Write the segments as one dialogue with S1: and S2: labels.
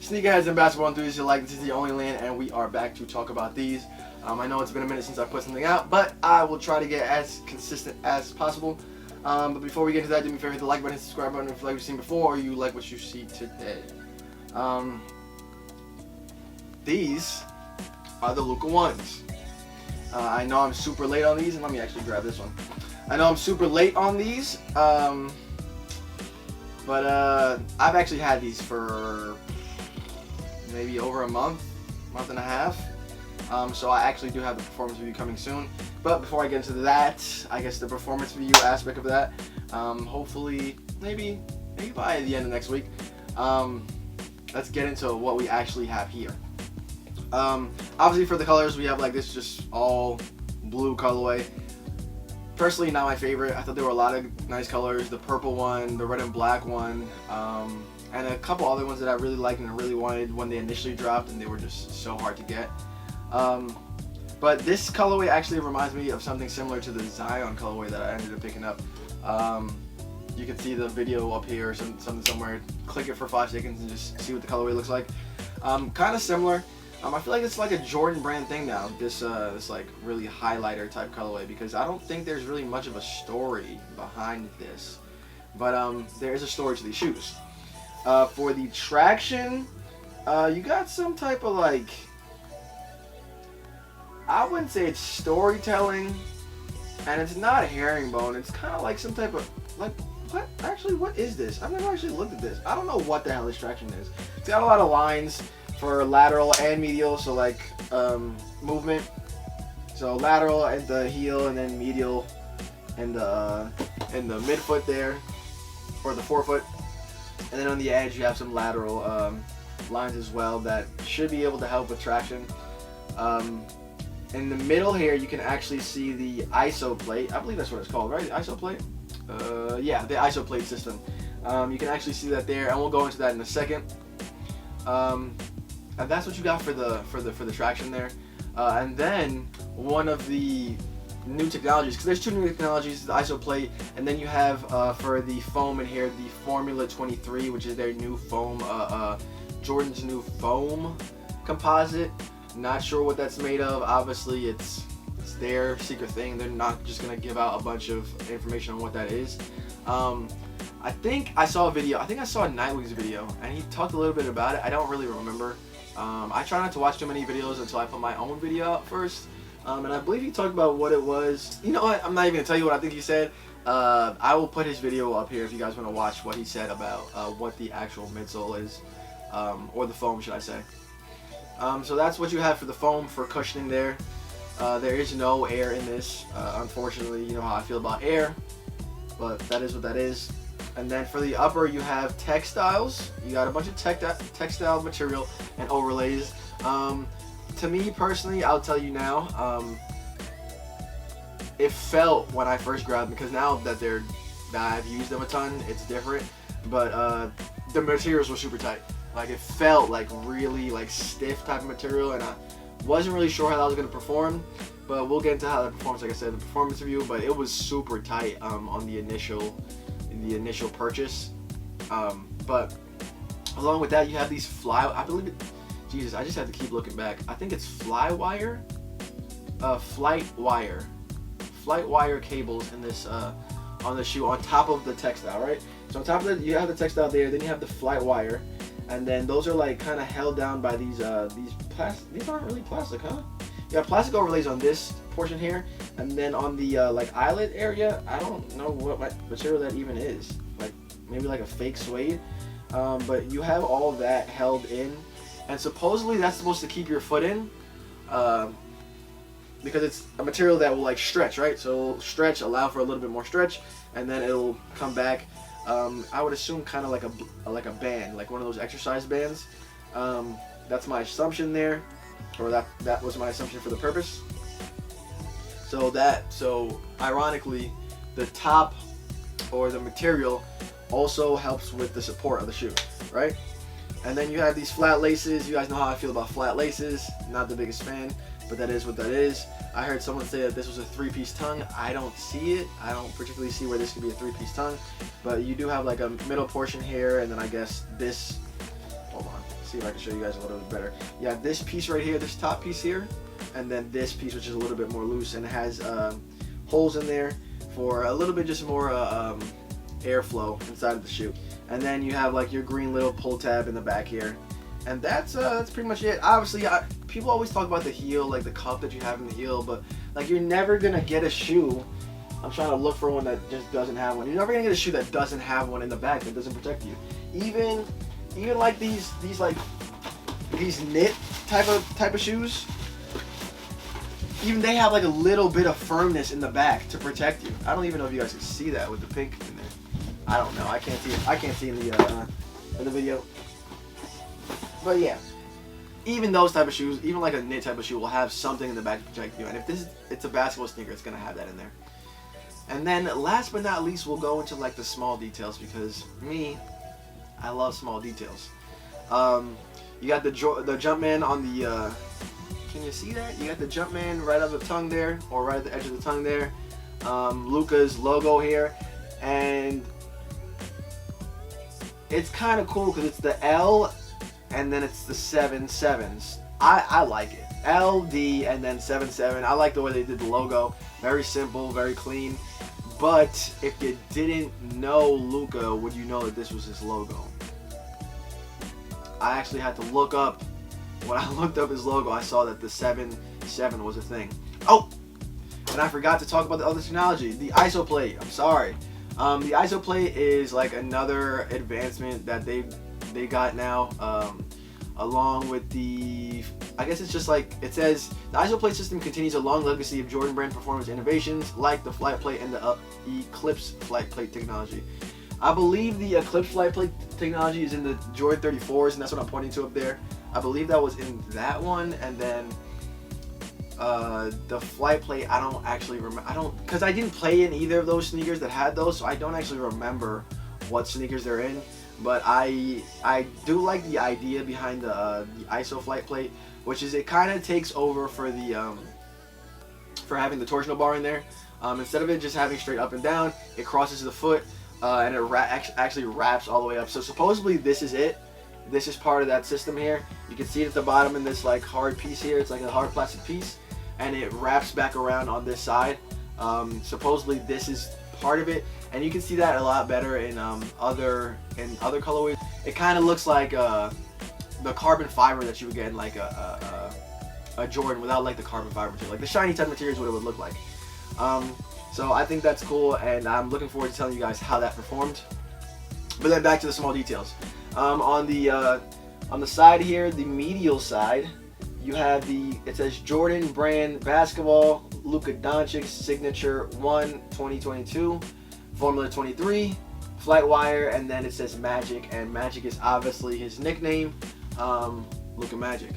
S1: Sneakerheads and basketball enthusiasts alike, this is the only land, and we are back to talk about these. I know it's been a minute since I put something out, but I will try to get as consistent as possible. But before we get into that, do me a favor, hit the like button, hit the subscribe button if you like what you've seen before, or you like what you see today. These are the Luka ones. I know I'm super late on these, and let me actually grab this one. I know I'm super late on these, but I've actually had these for maybe over a month and a half. So I actually do have the performance review coming soon. But before I get into that, I guess the performance review aspect of that, hopefully, maybe by the end of next week, let's get into what we actually have here. Obviously for the colors, we have like this just all blue colorway. Personally, not my favorite. I thought there were a lot of nice colors. The purple one, the red and black one, and a couple other ones that I really liked and I really wanted when they initially dropped, and they were just so hard to get. But this colorway actually reminds me of something similar to the Zion colorway that I ended up picking up. You can see the video up here or something somewhere. Click it for 5 seconds and just see what the colorway looks like. Kind of similar. I feel like it's like a Jordan brand thing now, this like really highlighter type colorway, because I don't think there's really much of a story behind this. But there is a story to these shoes. For the traction, you got some type of like, I wouldn't say it's storytelling, and it's not a herringbone. It's kind of like some type of, like, what? Actually, what is this? I've never actually looked at this. I don't know what the hell this traction is. It's got a lot of lines for lateral and medial, so like movement. So lateral at the heel, and then medial in the midfoot there, or the forefoot. And then on the edge, you have some lateral lines as well that should be able to help with traction. In the middle here, you can actually see the ISO plate. I believe that's what it's called, right? The ISO plate? Yeah, the ISO plate system. You can actually see that there, and we'll go into that in a second. And that's what you got for the traction there. And then one of the new technologies, because there's two new technologies, the ISO plate, and then you have for the foam in here, the Formula 23, which is their new foam, Jordan's new foam composite. Not sure what that's made of. Obviously, it's their secret thing. They're not just gonna give out a bunch of information on what that is. I think I saw a video. I think I saw Nightwing's video, and he talked a little bit about it. I don't really remember. I try not to watch too many videos until I put my own video out first. And I believe he talked about what it was. You know what? I'm not even gonna tell you what I think he said. I will put his video up here if you guys want to watch what he said about what the actual midsole is, or the foam, should I say. So that's what you have for the foam for cushioning there. There is no air in this, unfortunately. You know how I feel about air, but that is what that is. And then for the upper, you have textiles. You got a bunch of textile material and overlays. To me personally, I'll tell you now, it felt when I first grabbed them, because now that I've used them a ton, it's different. But the materials were super tight. Like, it felt like really like stiff type of material, and I wasn't really sure how that was going to perform. But we'll get into how that performs, like I said, the performance review. But it was super tight on the initial purchase. But along with that, you have these I Jesus, I just have to keep looking back. I think it's flight wire cables in this on the shoe on top of the textile, right? So on top of it, you have the textile there, then you have the flight wire, and then those are like kind of held down by these aren't really plastic, huh? You have plastic overlays on this portion here, and then on the like eyelet area, I don't know what material that even is. Like maybe like a fake suede, but you have all that held in, and supposedly that's supposed to keep your foot in, because it's a material that will like stretch, right? So it'll stretch, allow for a little bit more stretch, and then it'll come back. I would assume kind of like a band, like one of those exercise bands. That's my assumption there, or that was my assumption for the purpose. So ironically, the top or the material also helps with the support of the shoe, right? And then you have these flat laces. You guys know how I feel about flat laces. Not the biggest fan, but that is what that is. I heard someone say that this was a 3-piece tongue. I don't see it. I don't particularly see where this could be a 3-piece tongue, but you do have like a middle portion here, and then I guess this, hold on, see if I can show you guys a little bit better. You have this piece right here, this top piece here, and then this piece which is a little bit more loose and it has holes in there for a little bit just more airflow inside of the shoe. And then you have like your green little pull tab in the back here, and that's pretty much it. Obviously, people always talk about the heel, like the cup that you have in the heel, but like you're never gonna get a shoe. I'm trying to look for one that just doesn't have one. You're never gonna get a shoe that doesn't have one in the back that doesn't protect you. Even like these knit type of shoes, even they have like a little bit of firmness in the back to protect you. I don't even know if you guys can see that with the pink in there. I don't know. I can't see it. I can't see in the video. But yeah, even those type of shoes, even like a knit type of shoe, will have something in the back to protect you. And if it's a basketball sneaker, it's gonna have that in there. And then last but not least, we'll go into like the small details, because I love small details. You got the Jumpman on the. Can you see that? You got the Jumpman right on the tongue there, or right at the edge of the tongue there. Luka's logo here, and it's kind of cool because it's the L and then it's the 7 sevens. I like it. L, D, and then 7 7. I like the way they did the logo. Very simple, very clean. But if you didn't know Luka, would you know that this was his logo? I actually had to look up. When I looked up his logo, I saw that the 7 7 was a thing. Oh, and I forgot to talk about the other technology, the ISO plate. I'm sorry. The ISO plate is like another advancement that they got now, along with the, I guess it's just like, it says, the ISO plate system continues a long legacy of Jordan brand performance innovations like the flight plate and the Eclipse flight plate technology. I believe the Eclipse flight plate technology is in the Jordan 34s, and that's what I'm pointing to up there. I believe that was in that one, and then the flight plate, I don't actually remember. Because I didn't play in either of those sneakers that had those, so I don't actually remember what sneakers they're in. But I do like the idea behind the ISO flight plate, which is it kind of takes over for the for having the torsional bar in there. Instead of it just having straight up and down, it crosses the foot, and it actually wraps all the way up. So supposedly this is it. This is part of that system here. You can see it at the bottom in this like hard piece here. It's like a hard plastic piece, and it wraps back around on this side. Supposedly this is part of it, and you can see that a lot better in other colorways. It kind of looks like the carbon fiber that you would get in like a Jordan without like the carbon fiber material. Like the shiny type material is what it would look like. So I think that's cool, and I'm looking forward to telling you guys how that performed. But then back to the small details. On the side here, the medial side, you have it says Jordan brand basketball, Luka Doncic signature 1 2022, Formula 23, flight wire, and then it says Magic, and Magic is obviously his nickname, Luka Magic,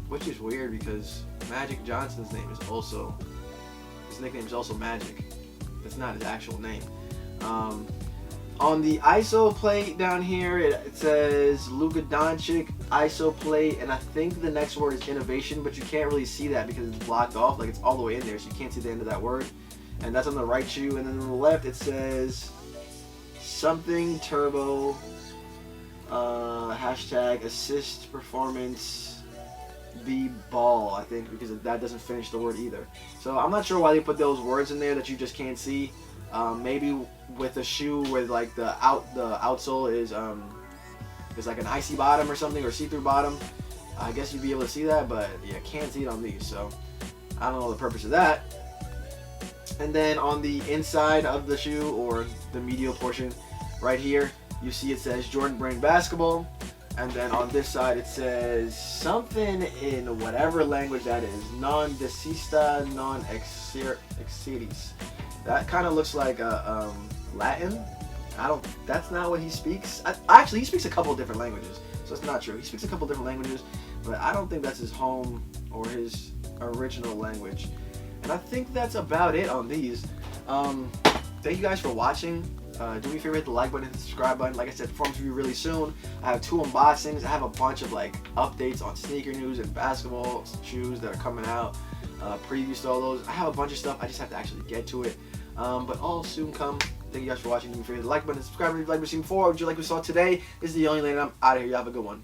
S1: which is weird because Magic Johnson's nickname is also Magic. That's not his actual name. On the ISO plate down here, it says Luka Doncic ISO plate, and I think the next word is innovation, but you can't really see that because it's blocked off, like it's all the way in there, so you can't see the end of that word. And that's on the right shoe, and then on the left it says something turbo, hashtag assist performance the ball, I think, because that doesn't finish the word either. So I'm not sure why they put those words in there that you just can't see. Maybe with a shoe with like the outsole is like an icy bottom or something, or see-through bottom, I guess you'd be able to see that, but you can't see it on these, so I don't know the purpose of that. And then on the inside of the shoe, or the medial portion right here, you see it says Jordan brand basketball, and then on this side it says something in whatever language that is, non desista non exceris. That kind of looks like Latin. That's not what he speaks. Actually, he speaks a couple of different languages, so it's not true. He speaks a couple of different languages, but I don't think that's his home or his original language. And I think that's about it on these. Thank you guys for watching. Do me a favor, hit the like button, hit the subscribe button. Like I said, performance review really soon. I have 2 unboxings. I have a bunch of like updates on sneaker news and basketball shoes that are coming out. Previews to all those. I have a bunch of stuff. I just have to actually get to it. But all soon come. Thank you guys for watching. Do me a favor, hit the like button, subscribe if you like what you've seen before. Would you like what we saw today? This is the only lane. I'm out of here. You have a good one.